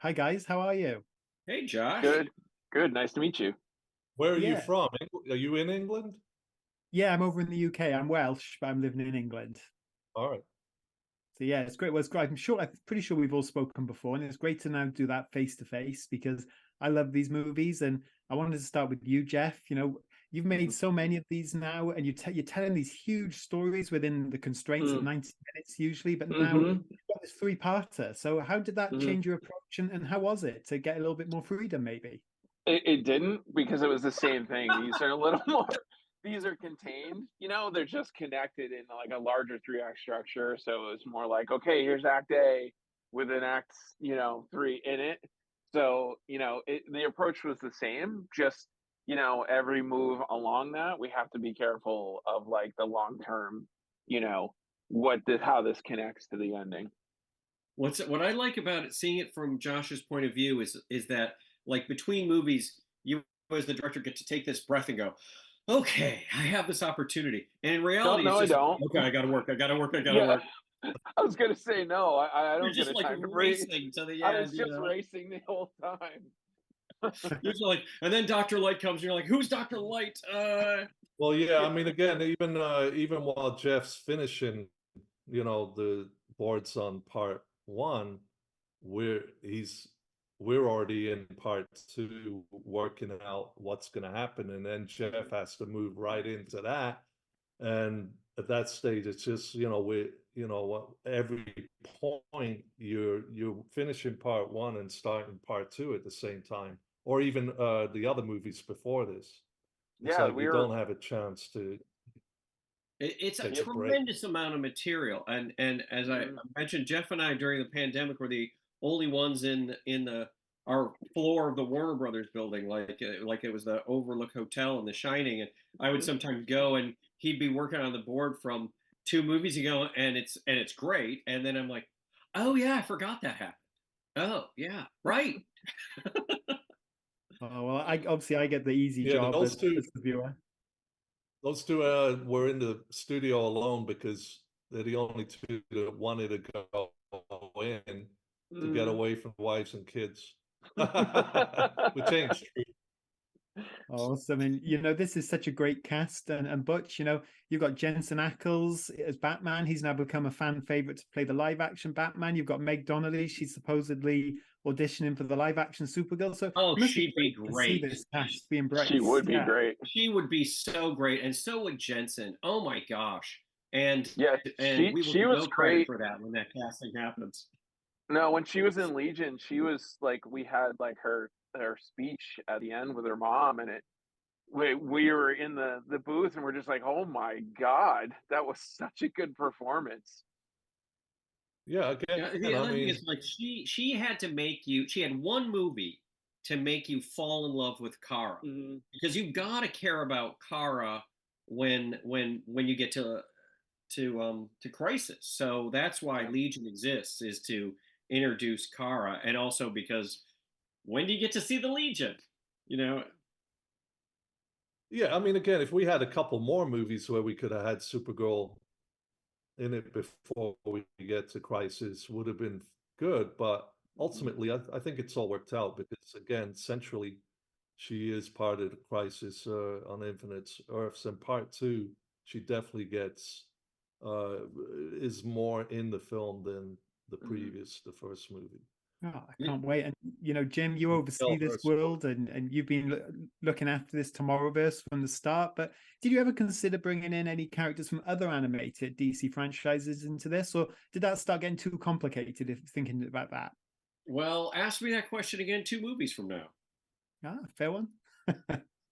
Hi guys, how are you? Hey, Josh. Good, good. Nice to meet you. Where are you Yeah, from? Are you in England? yeah, I'm over in the UK. I'm Welsh, but I'm living in England. All right. So yeah, it's great. Well, it's great. I'm pretty sure we've all spoken before, and it's great to now do that face to face because I love these movies. And I wanted to start with you, Jeff. You've made so many of these now, and you're telling these huge stories within the constraints of Mm, 90 minutes usually. But now hmm you've got this three-parter. So how did that hmm change your approach, and how was it to get a little bit more freedom, maybe? it didn't because it was the same thing. These are a little more. These are contained. They're just connected in like a larger three-act structure. So it was more like, okay, here's Act A with an Act, three in it. So the approach was the same. Just every move along that, we have to be careful of like the long term. You know, how this connects to the ending. What I like about it, seeing it from Josh's point of view, is that like between movies, you as the director get to take this breath and go, okay, I have this opportunity. And in No, reality, no, it's I just don't. okay, I gotta work, I gotta work, I gotta Yeah. work. I was gonna say no. I You're don't get just a like time to breathe. racing to the I was end, just racing the whole time. You're just like, and then Dr. Light comes, and you're like, who's Dr. Light? Well, yeah, Yeah. I mean, again, even while Jeff's finishing, the boards on part one, we're he's we're already in part two working out what's gonna happen, and then Jeff has to move right into that. And at that stage, it's just, every point you're finishing part one and starting part two at the same time, or even the other movies before this. It's Yeah, like we you were. don't have a chance to It's a take a Yep. break. tremendous amount of material, and as I Mhm. mentioned, Jeff and I during the pandemic were the only ones in the our floor of the Warner Brothers building, like it was the Overlook Hotel in The Shining, and I would sometimes go and he'd be working on the board from 2 movies ago, and it's great, and then I'm like, oh yeah, I forgot that happened. Oh yeah, right. Oh well, I get the easy Yeah, job as the viewer. those two were in the studio alone because they're the only two that wanted to go in to get Mhm. away from wives and kids. Which ain't true. Awesome. And this is such a great cast. And Butch, you've got Jensen Ackles as Batman. He's now become a fan favorite to play the live action Batman. You've got Meg Donnelly. She's supposedly auditioning for the live action Supergirl. So it Oh, must be she'd be great to see great. this cast be She embraced. would be Yeah. great. She would be so great, and so would Jensen. Oh my gosh. And Yeah, and we will she get was no credit great. for that when that casting happens. No, when she was in Legion, she was like we had like her speech at the end with her mom, and we were in the booth, and we're just like, oh my god, that was such a good performance. Yeah, again, Yeah, the I other thing mean, is like she had to make you she had one movie to make you fall in love with Kara. Mhm. Because you gotta care about Kara when you get to Crisis. So that's why Yeah. Legion exists, is to introduce Kara, and also because when do you get to see the Legion? You know, yeah, I mean, again, if we had a couple more movies where we could have had Supergirl in it before we get to Crisis, would have been good. But Mhm. ultimately, I think it's all worked out because, again, centrally, she is part of the Crisis on Infinite Earths, and part two, she definitely gets uh, is more in the film than Mhm. the first movie. Oh, I can't wait. And Jim, you You oversee tell this her story. world, and you've been looking after this Tomorrowverse from the start. But did you ever consider bringing in any characters from other animated DC franchises into this, or did that start getting too complicated if thinking about that? well, ask me that question again 2 movies from now. Ah, fair one.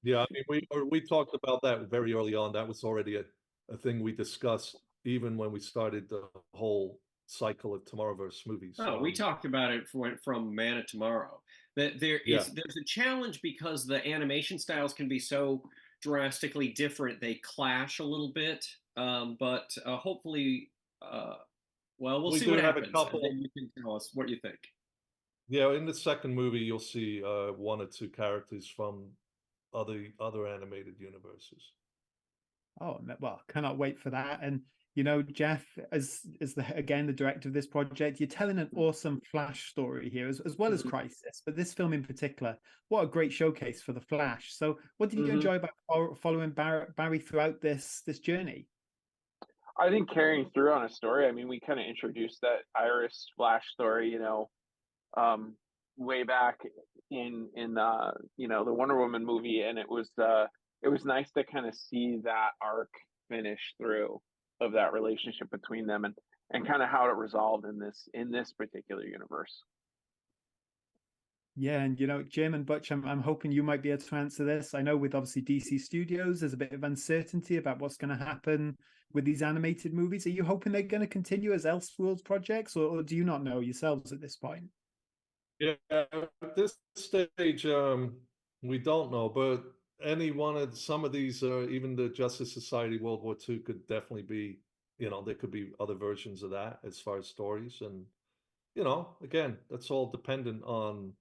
Yeah, I mean, we talked about that very early on. That was already a thing we discussed even when we started the whole cycle of Tomorrowverse movies. Oh, we talked about it from Man of Tomorrow. That Yeah, there's a challenge because the animation styles can be so drastically different. They clash a little bit, but hopefully, uh, well, we'll we see do what have a happens, and couple. then you can tell us what you think. Yeah, in the second movie, you'll see one or two characters from other animated universes. Oh, well, cannot wait for that. And you know, Jeff, as the director of this project, you're telling an awesome Flash story here, as well as Crisis. But this film in particular, what a great showcase for the Flash. So, what did you enjoy about following Barry throughout this journey? I think carrying through on a story. I mean, we kind of introduced that Iris Flash story, way back in the Wonder Woman movie, and it was nice to kind of see that arc finish through of that relationship between them, and kind of how it resolved in this particular universe. Yeah, and Jim and Butch, I'm hoping you might be able to answer this. I know with obviously DC Studios, there's a bit of uncertainty about what's going to happen with these animated movies. Are you hoping they're going to continue as Elseworlds projects, or do you not know yourselves at this point? Yeah, at this stage, we don't know, but any one of some of these, even the Justice Society World War II could definitely be, there could be other versions of that as far as stories. And, again, that's all dependent on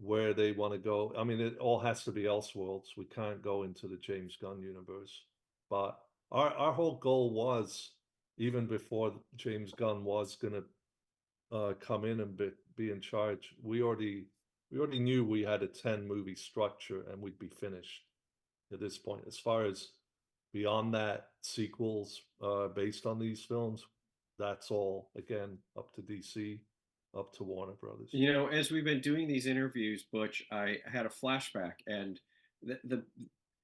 where they want to go. I mean, it all has to be Elseworlds. We can't go into the James Gunn universe. But our whole goal was, even before James Gunn was going to come in and be in charge, we already knew we had a 10-movie structure and we'd be finished at this point. As far as beyond that, sequels based on these films, that's all again up to DC, up to Warner Brothers. As we've been doing these interviews, Butch, I had a flashback, and the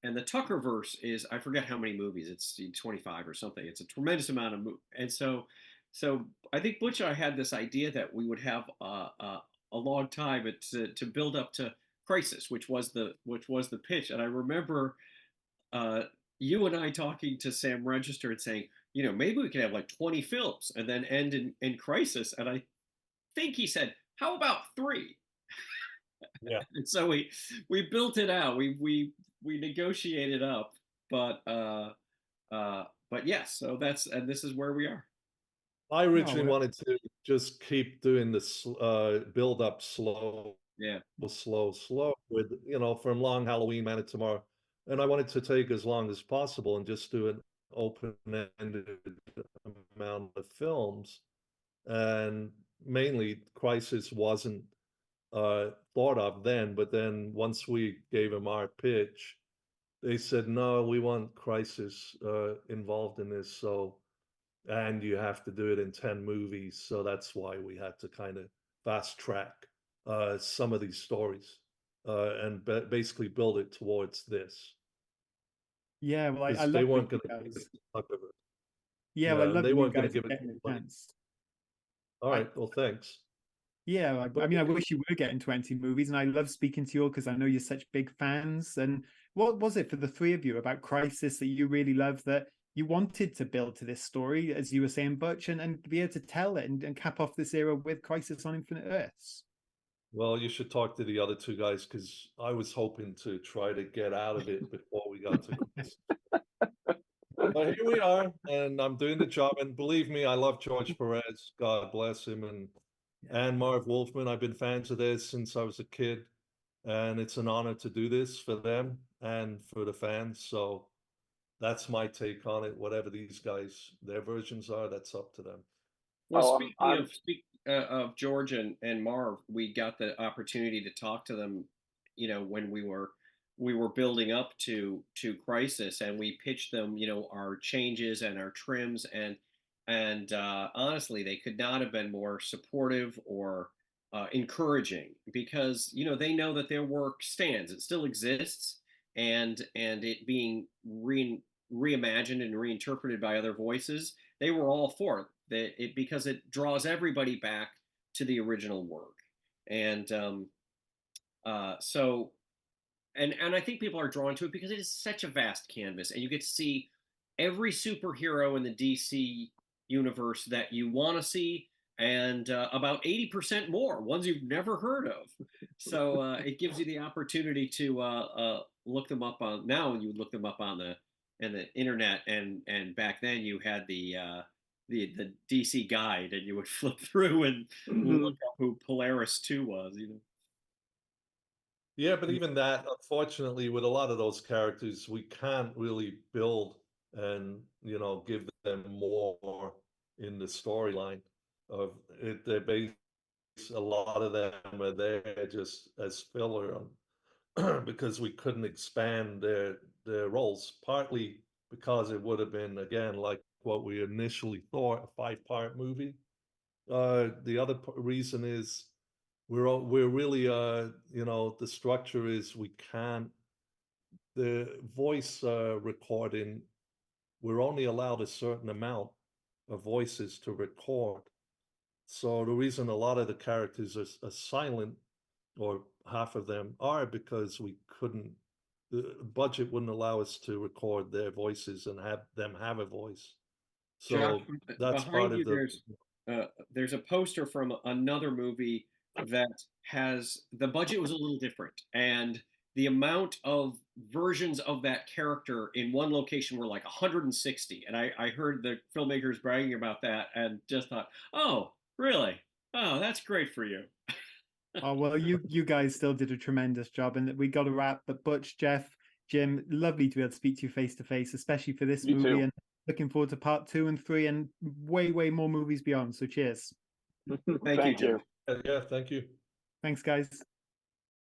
Tuckerverse is, I forget how many movies, it's 25 or something. It's a tremendous amount of movies. And so I think Butch and I had this idea that we would have a long time to build up to Crisis, which was the pitch. And I remember you and I talking to Sam Register and saying, maybe we could have like 20 films and then end in Crisis. And I think he said, how about 3? Yeah. And so we built it out. We negotiated up, but yes, so this is where we are. I originally wanted to just keep doing this build up slow, slow with, from Long Halloween, Man of Tomorrow. And I wanted to take as long as possible and just do an open-ended amount of films. And mainly Crisis wasn't thought of then, but then once we gave them our pitch, they said, no, we want Crisis involved in this. And you have to do it in 10 movies. So that's why we had to kind of fast track some of these stories and basically build it towards this. Yeah, well, I love they weren't going to give it. Yeah, well, I love they weren't going to give it a chance. All right, well, thanks. Yeah, I mean, I wish you were getting 20 movies, and I love speaking to you because I know you're such big fans. And what was it for the three of you about Crisis that you really loved, that you wanted to build to this story, as you were saying, Butch, and be able to tell it and cap off this era with Crisis on Infinite Earths? Well, you should talk to the other two guys, because I was hoping to try to get out of it before we got to Crisis. But here we are, and I'm doing the job. And believe me, I love George Perez. God bless him. And Marv Wolfman. I've been fans of this since I was a kid. And it's an honor to do this for them and for the fans. So that's my take on it. Whatever these guys, their versions are, that's up to them. Well, speaking of George and Marv, we got the opportunity to talk to them, when we were building up to Crisis, and we pitched them, our changes and our trims, and honestly, they could not have been more supportive or encouraging, because they know that their work stands, it still exists, and it being reimagined and reinterpreted by other voices, they were all for it, because it draws everybody back to the original work. And so I think people are drawn to it because it is such a vast canvas, and you get to see every superhero in the DC universe that you want to see, and about 80% more, ones you've never heard of. So it gives you the opportunity to look them up on, now you would look them up on the internet, and back then you had the DC guide, and you would flip through and look up who Polaris 2 was, Yeah, but even that, unfortunately, with a lot of those characters, we can't really build and, give them more in the storyline of it. They're based, a lot of them are there just as filler because we couldn't expand their roles, partly because it would have been, again, like what we initially thought, a 5-part movie. The other reason is we're really you know, the structure is we can't, the voice recording, we're only allowed a certain amount of voices to record. So the reason a lot of the characters are silent, or half of them are, because we couldn't, the budget wouldn't allow us to record their voices and have them have a voice. So Jeff, that's part behind you, of there's a poster from another movie that has, the budget was a little different, and the amount of versions of that character in one location were like 160. And I heard the filmmakers bragging about that and just thought, oh, really? Oh, that's great for you. Oh, well, you guys still did a tremendous job, and we got to wrap. But Butch, Jeff, Jim, lovely to be able to speak to you face to face, especially for this movie. Too. And looking forward to part 2 and 3 and way more movies beyond. So cheers. Thank you, Jim. Yeah, thank you. Thanks, guys.